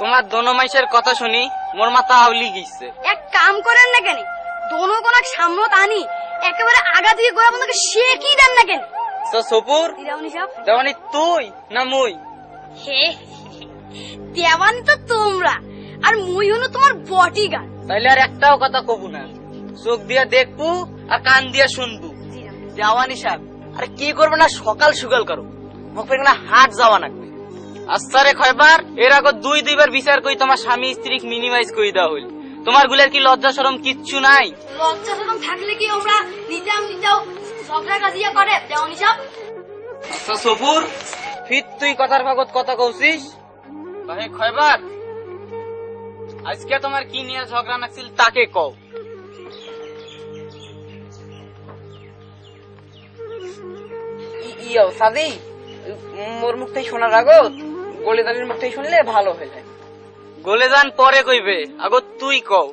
তোমার দোনো মাইসের কথা শুনি মোর মাথা আউলি গিয়েছে। এক কাম করেন না কেন, দোনো কোন সামনত আনি একেবারে আগা দিয়ে গোড়া বন্ধুকে সে কি দেন না কেন? তো সপুর দেওয়ানি সাহেব, দেওয়ানি তুই না মুই? হে দেওয়ানি তো তোমরা, আর মুই হলো তোমার বডিগার্ড। তাইলে আর একটাও কথা কবু না, চোখ দিয়ে দেখবো আর কান দিয়ে শুনবো। দেওয়ানি সাহেব আরে কি করবে না, সকাল সকাল করো মুখে না হাট যাওয়া লাগবে। আচ্ছা রে খয়বার, এর আগে দুইবার বিচার করি তোমার স্বামী স্ত্রী মিনিমাইজ করে দেওয়া হইল। তোমার গুলার কি লজ্জা শরম কিচ্ছু নাই? লজ্জা শরম থাকলে কি আমরা নিজাও ঝগড়া কাজিয়া করে দেওয়ানি সাহেব? আচ্ছা সপুর, ফির তুই কথার ভাগত কথা কৌছিস। ভাই খয়বার, আজকে তোমার কি নিয়ে ঝগড়া নাকছিল তাকে কও। ইয়ো সাদি, মোর মুখ থেকে শোনার আগত গলিদারের মুখ থেকে শুনলে ভালো হয়ে যায়। গলে যান পরে কইবে, আগত তুই কও।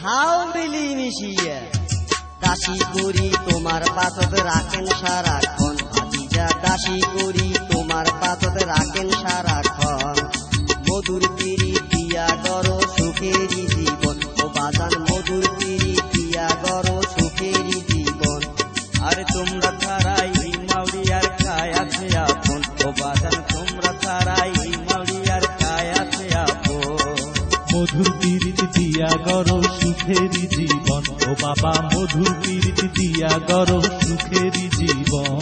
খাও মিলি মিশিয়া দাসী করি তোমার পাতত রাখেন সারাক্ষণ ভাতিজা দাসী করি তোমার পাতত রাখেন সারাক্ষণ মধুর পিড়ি দিয়া গরো সুখেরই জীবন ও বাজান মধুর পিড়ি দিয়া গরো সুখেরই জীবন আরে তোমরা ছাড়াই এই মাউরিয়ার কায় আছে আপন ও বাজান তোমরা ছাড়াই এই মাউরিয়ার কায় আছে আপন মধুর পীড়িত দিয়া গরো সুখেরই জীবন ও বাবা মধুর পীড়িত দিয়া গরো সুখেরই জীবন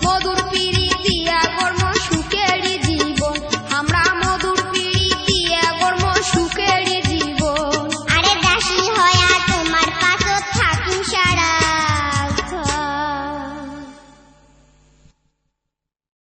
মধুর পিড়ি